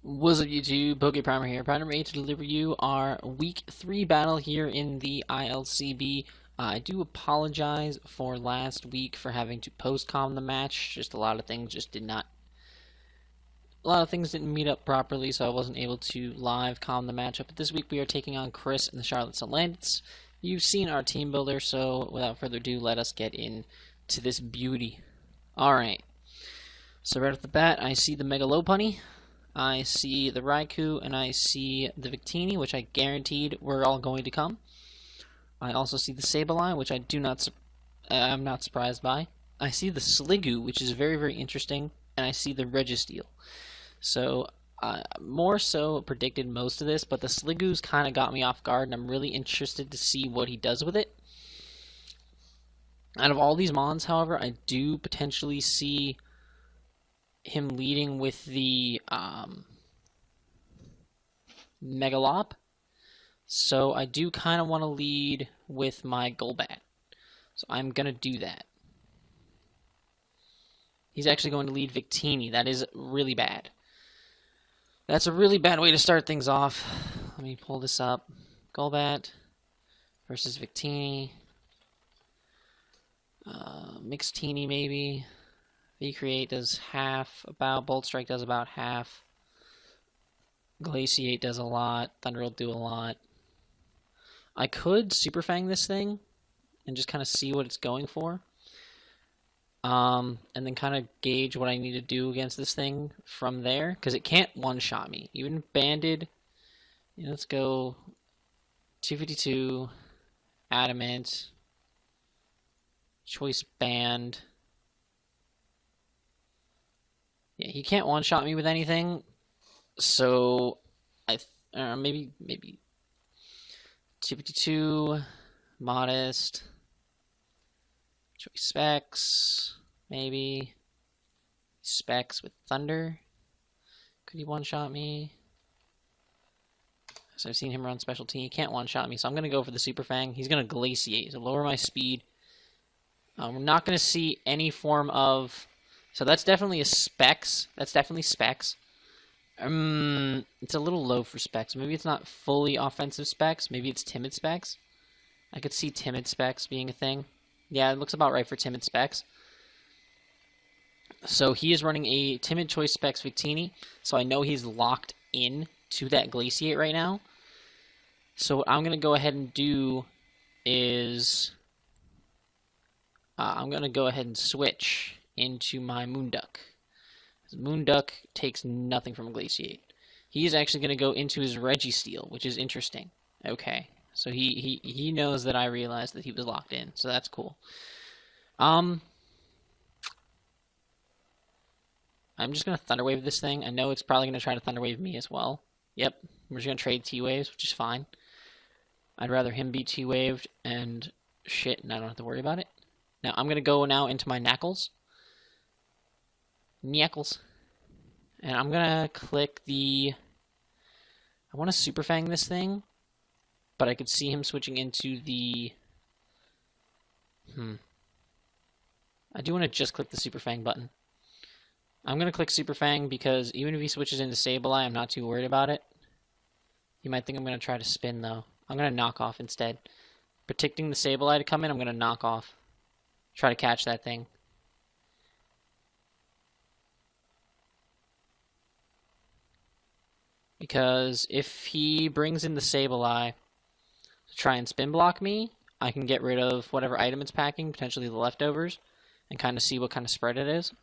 Wassup YouTube, PokePrimer here, primarily to deliver you our Week 3 battle here in the ILCB. I do apologize for last week for having to post-com the match. Just a lot of things didn't meet up properly, so I wasn't able to live com the matchup. But this week we are taking on Chris and the Charlotte Salandits. You've seen our team builder, so without further ado, let us get into this beauty. Alright, so right off the bat, I see the Mega Lopunny. I see the Raikou, and I see the Victini, which I guaranteed were all going to come. I also see the Sableye, which I'm not surprised by. I see the Sliggoo, which is very, very interesting, and I see the Registeel. So, more so predicted most of this, but the Sliggoo's kind of got me off guard, and I'm really interested to see what he does with it. Out of all these mons, however, I do potentially see him leading with the Megalop. So I do kind of want to lead with my Golbat. So I'm going to do that. He's actually going to lead Victini. That is really bad. That's a really bad way to start things off. Let me pull this up. Golbat versus Victini. Mixtini maybe. V-Create does half, Bolt Strike does about half. Glaciate does a lot. Thunder will do a lot. I could Super Fang this thing and just kind of see what it's going for. And then kind of gauge what I need to do against this thing from there, because it can't one-shot me. Even Banded, let's go 252, Adamant, Choice Band. Yeah, he can't one-shot me with anything, so maybe 252, Modest, Choice Specs, maybe Specs with Thunder. Could he one-shot me? So I've seen him run Special Team. He can't one-shot me, so I'm going to go for the Super Fang. He's going to Glaciate, so lower my speed. We're not going to see any form of... So that's definitely a Specs. That's definitely Specs. It's a little low for Specs. Maybe it's not fully offensive Specs. Maybe it's Timid Specs. I could see Timid Specs being a thing. Yeah, it looks about right for Timid Specs. So he is running a Timid Choice Specs Victini. So I know he's locked in to that Glaciate right now. So what I'm going to go ahead and do is... I'm going to go ahead and switch into my Moonduck. Moonduck takes nothing from a Glaciate. He's actually going to go into his Registeel, which is interesting. Okay, so he knows that I realized that he was locked in, so that's cool. I'm just going to Thunder Wave this thing. I know it's probably going to try to Thunder Wave me as well. Yep, we're just going to trade T-Waves, which is fine. I'd rather him be T-Waved and shit, and I don't have to worry about it. Now, I'm going to go now into my Knuckles. And I'm going to click the... I want to Super Fang this thing, but I could see him switching into the... I do want to just click the Super Fang button. I'm going to click Super Fang because even if he switches into Sableye, I'm not too worried about it. You might think I'm going to try to spin, though. I'm going to knock off instead. Predicting the Sableye to come in, I'm going to knock off. Try to catch that thing. Because if he brings in the Sableye to try and spin block me, I can get rid of whatever item it's packing, potentially the leftovers, and kind of see what kind of spread it is.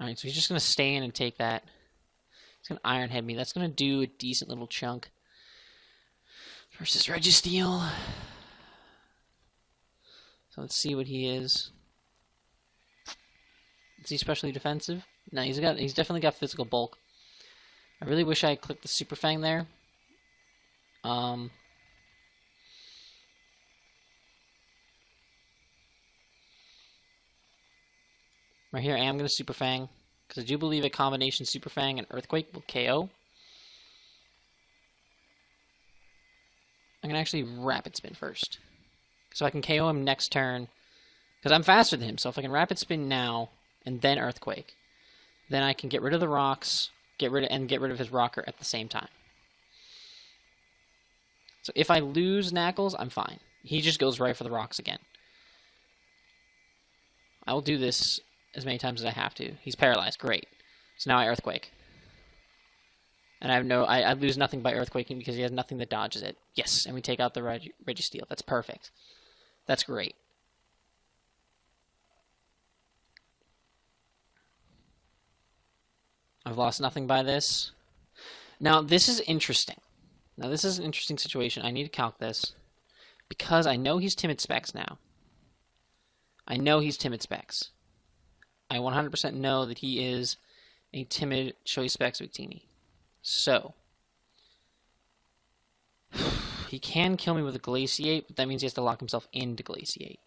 Alright, so he's just going to stay in and take that. He's going to Iron Head me. That's going to do a decent little chunk. Versus Registeel. So let's see what he is. Is he especially defensive? No, he's definitely got physical bulk. I really wish I had clicked the Super Fang there. Right here, I am going to Super Fang, because I do believe a combination Super Fang and Earthquake will KO. I'm going to actually Rapid Spin first, so I can KO him next turn, because I'm faster than him. So if I can Rapid Spin now and then Earthquake, then I can get rid of the rocks, get rid of his rocker at the same time. So if I lose Knackles, I'm fine. He just goes right for the rocks again. I will do this as many times as I have to. He's paralyzed. Great. So now I Earthquake. And I lose nothing by Earthquaking because he has nothing that dodges it. Yes, and we take out the Registeel. That's perfect. That's great. I've lost nothing by this. Now, this is interesting. Now, this is an interesting situation. I need to calc this because I know he's Timid Specs now. I know he's Timid Specs. I 100% know that he is a Timid Choice Specs Victini. So, he can kill me with a Glaciate, but that means he has to lock himself into Glaciate.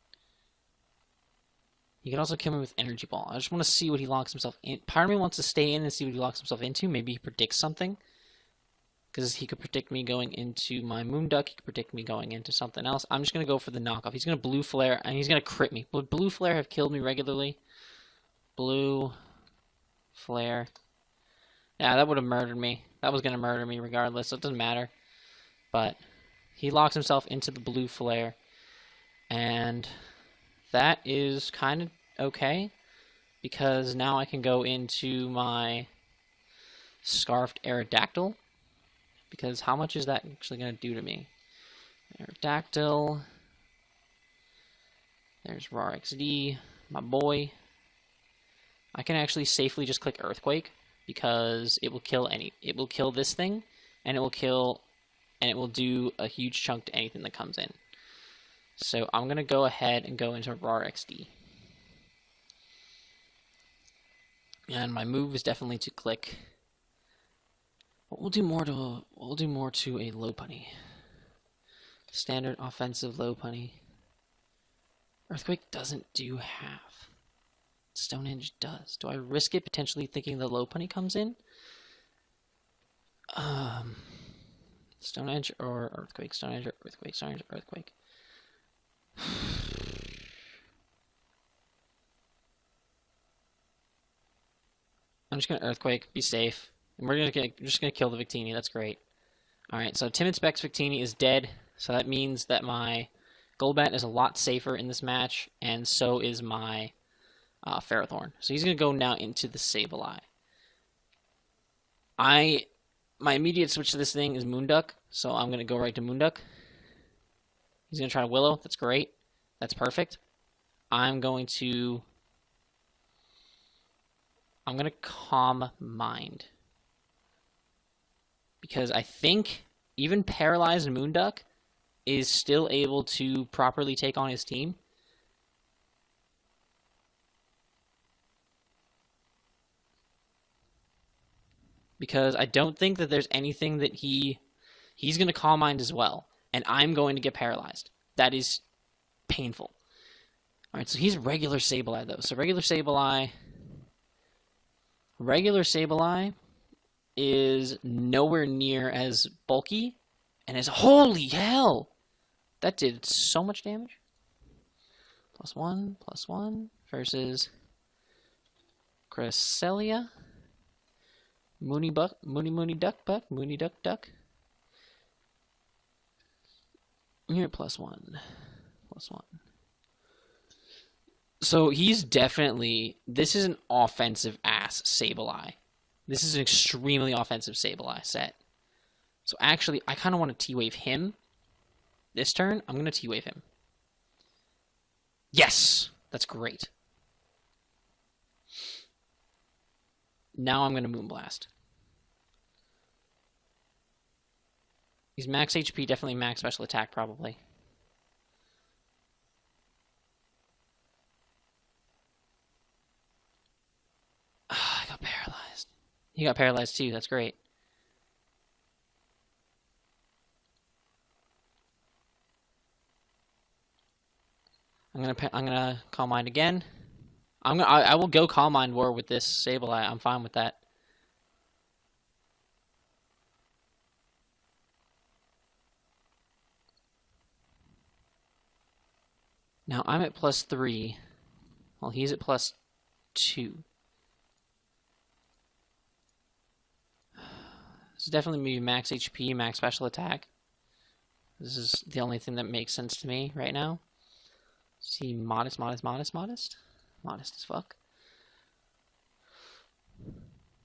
He can also kill me with Energy Ball. I just want to see what he locks himself in. Part of me wants to stay in and see what he locks himself into. Maybe he predicts something. Because he could predict me going into my Moonduck. He could predict me going into something else. I'm just going to go for the knockoff. He's going to Blue Flare, and he's going to crit me. Would Blue Flare have killed me regularly? Blue Flare. Yeah, that would have murdered me. That was going to murder me regardless, so it doesn't matter. But he locks himself into the Blue Flare. And that is kind of okay. Because now I can go into my Scarfed Aerodactyl. Because how much is that actually going to do to me? Aerodactyl. There's Rar XD, my boy. I can actually safely just click Earthquake because it will kill this thing, and it will do a huge chunk to anything that comes in. So I'm going to go ahead and go into Rar XD. And my move is definitely to click. We'll do more to a Lopunny. Standard offensive Lopunny. Earthquake doesn't do half. Stonehenge does. Do I risk it potentially thinking the Lopunny comes in? Stonehenge or Earthquake? Stonehenge or Earthquake? Stonehenge or Earthquake? I'm just gonna Earthquake. Be safe. And we're just gonna kill the Victini. That's great. Alright, so Timid Specs Victini is dead. So that means that my Golbat is a lot safer in this match, and so is my Ferrothorn. So he's gonna go now into the Sableye. My immediate switch to this thing is Moonduck, so I'm gonna go right to Moonduck. He's gonna try to Willow. That's great. That's perfect. I'm gonna Calm Mind. Because I think even paralyzed Moonduck is still able to properly take on his team. Because I don't think that there's anything that he's going to Calm Mind as well. And I'm going to get paralyzed. That is painful. Alright, so he's regular Sableye, though. So regular Sableye is nowhere near as bulky and as holy hell, that did so much damage. +1 versus Cresselia. Moony Duck. You're +1. So he's definitely, this is an offensive ass Sableye. This is an extremely offensive Sableye set. So actually, I kind of want to T-Wave him. This turn, I'm going to T-Wave him. Yes! That's great. Now I'm going to Moonblast. He's max HP, definitely max special attack, probably. I got paralyzed. He got paralyzed too. That's great. I'm gonna Calm Mind again. I will go Calm Mind War with this Sableye. I'm fine with that. Now I'm at +3. Well, he's at +2. This is definitely maybe max HP, max special attack. This is the only thing that makes sense to me right now. See, modest. Modest as fuck.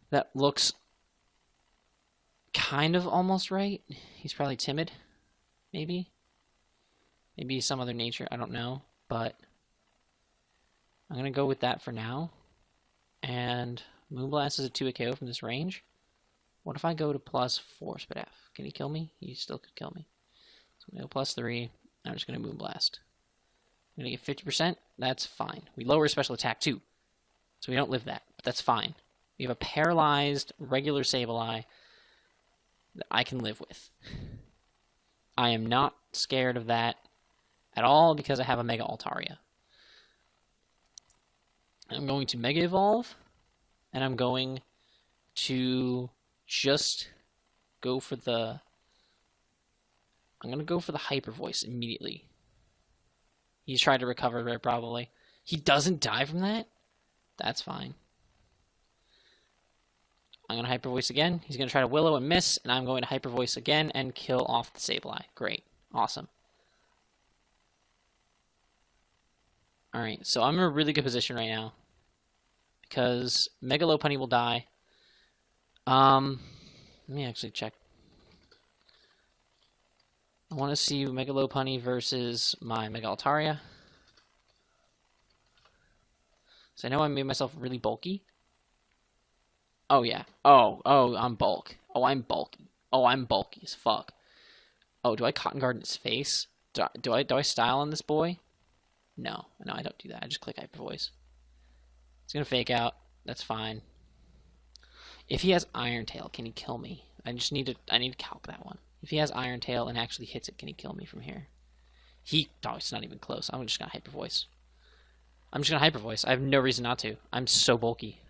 That looks kind of almost right. He's probably timid, maybe. Maybe some other nature, I don't know. But I'm going to go with that for now. And Moonblast is a 2-hit KO from this range. What if I go to +4 Spit F? Can he kill me? He still could kill me. So I'm going to go +3. I'm just going to Moonblast. I'm going to get 50%. That's fine. We lower his special attack too. So we don't live that. But that's fine. We have a paralyzed regular Sableye that I can live with. I am not scared of that at all because I have a Mega Altaria. I'm going to Mega Evolve, and I'm going to just go for the... I'm going to go for the Hyper Voice immediately. He's trying to recover very probably. He doesn't die from that? That's fine. I'm going to Hyper Voice again. He's going to try to Willow and miss, and I'm going to Hyper Voice again and kill off the Sableye. Great. Awesome. Alright, so I'm in a really good position right now. Because Mega Lopunny will die. Let me actually check. I want to see Mega Lopunny versus my Mega Altaria. So I know I made myself really bulky. Oh, yeah. Oh, I'm bulk. Oh, I'm bulky. Oh, I'm bulky as fuck. Oh, do I Cotton Guard in his face? Do I style on this boy? No, I don't do that. I just click Hyper Voice. It's gonna fake out. That's fine. If he has Iron Tail, can he kill me? I need to calc that one. If he has Iron Tail and actually hits it, can he kill me from here? Oh, it's not even close. I'm just gonna Hyper Voice. I'm just gonna Hyper Voice. I have no reason not to. I'm so bulky.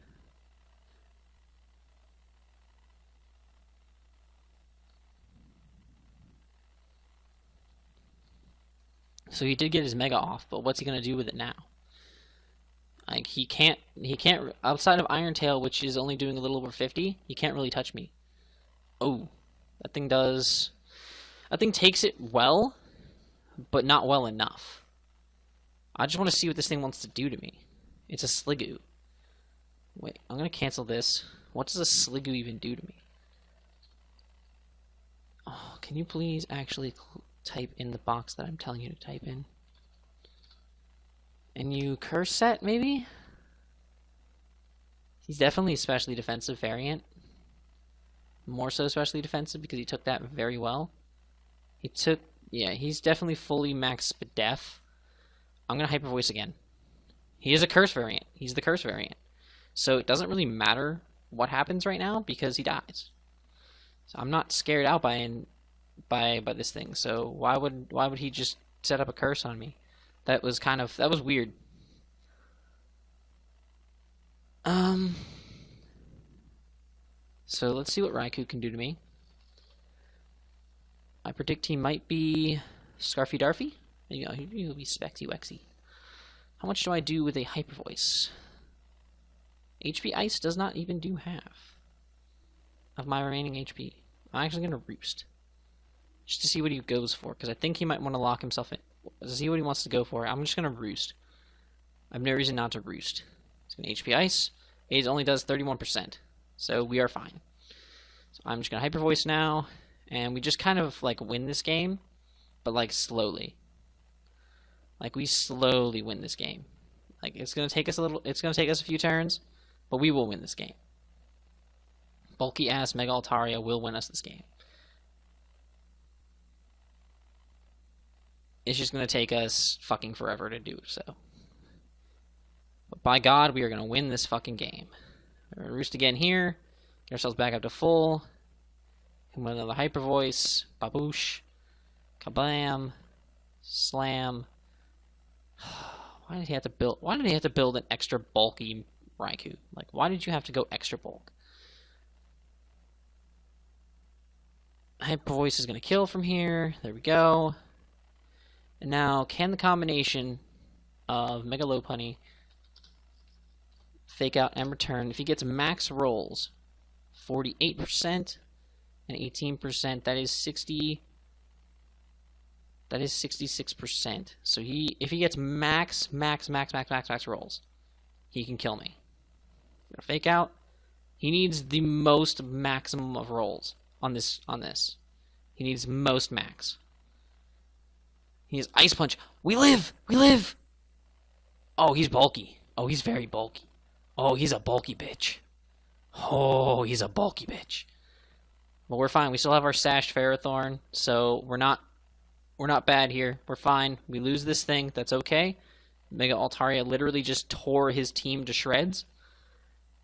So he did get his Mega off, but what's he gonna do with it now? Like he can't outside of Iron Tail, which is only doing a little over 50. He can't really touch me. Oh, that thing takes it well, but not well enough. I just want to see what this thing wants to do to me. It's a Sliggoo. Wait, I'm gonna cancel this. What does a Sliggoo even do to me? Oh, can you please actually type in the box that I'm telling you to type in? And you Curse Set, maybe? He's definitely a specially defensive variant. More so specially defensive because he took that very well. He's definitely fully max def. I'm going to Hyper Voice again. He is a Curse variant. He's the Curse variant. So it doesn't really matter what happens right now because he dies. So I'm not scared out by this thing. So why would he just set up a curse on me? That was weird. So let's see what Raikou can do to me. I predict he might be Scarfy Darfy. He'll be Spexy Wexy. How much do I do with a Hyper Voice? HP Ice does not even do half of my remaining HP. I'm actually going to Roost. Just to see what he goes for, because I think he might want to lock himself in. To see what he wants to go for, I'm just going to Roost. I have no reason not to Roost. It's going to HP Ice. It only does 31%, so we are fine. So I'm just going to Hyper Voice now, and we just kind of like win this game, but like slowly. Like we slowly win this game. Like it's going to take us a few turns, but we will win this game. Bulky ass Mega Altaria will win us this game. It's just going to take us fucking forever to do so. But by God, we are going to win this fucking game. We're going to Roost again here. Get ourselves back up to full. And with another Hyper Voice. Baboosh. Kablam. Slam. Why did he have to build an extra bulky Raikou? Like, why did you have to go extra bulk? Hyper Voice is going to kill from here. There we go. And now, can the combination of Mega Lopunny, Fake Out, and Return, if he gets max rolls, 48%, and 18%. That is 60. That is 66%. So if he gets max rolls, he can kill me. Gonna fake out. He needs the most maximum of rolls on this. He needs most max. He has Ice Punch. We live! We live! Oh, he's bulky. Oh, he's very bulky. Oh, he's a bulky bitch. Oh, he's a bulky bitch. But we're fine. We still have our sashed Ferrothorn, so we're not bad here. We're fine. We lose this thing. That's okay. Mega Altaria literally just tore his team to shreds.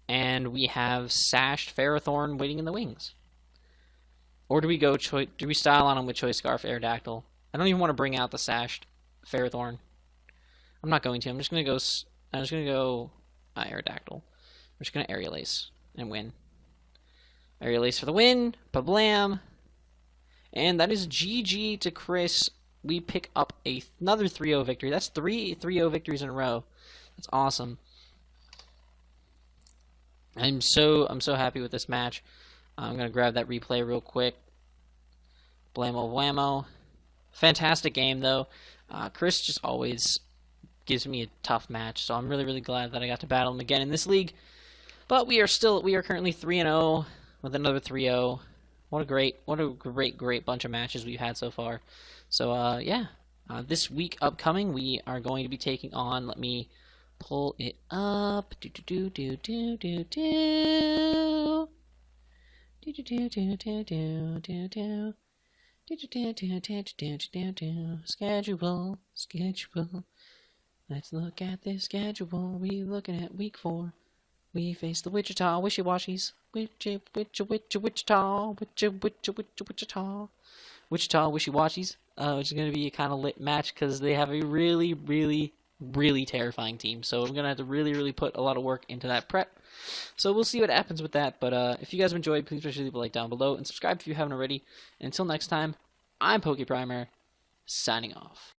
And we have sashed Ferrothorn waiting in the wings. Or do we go do we style on him with Choice Scarf Aerodactyl? I don't even want to bring out the sashed Ferrothorn. I'm not going to. I'm just gonna go Aerodactyl. We're just gonna Aerial Ace and win. Aerial Ace for the win. Pablam. And that is GG to Chris. We pick up another 3-0 victory. That's 3 3-0 victories in a row. That's awesome. I'm so happy with this match. I'm gonna grab that replay real quick. Blammo whammo. Fantastic game though. Chris just always gives me a tough match, so I'm really glad that I got to battle him again in this league. But we are currently 3-0 with another 3-0. What a great bunch of matches we've had so far. So yeah, this week upcoming we are going to be taking on. Let me pull it up. Schedule. Let's look at this schedule. We looking at week 4. We face the Wichita Wishy-Washies. Wichita Wishy-Washies. Which is going to be a kind of lit match because they have a really terrifying team. So I'm going to have to really put a lot of work into that prep. So we'll see what happens with that. But if you guys have enjoyed, please make sure to leave a like down below and subscribe if you haven't already. And until next time, I'm PokePrimer, signing off.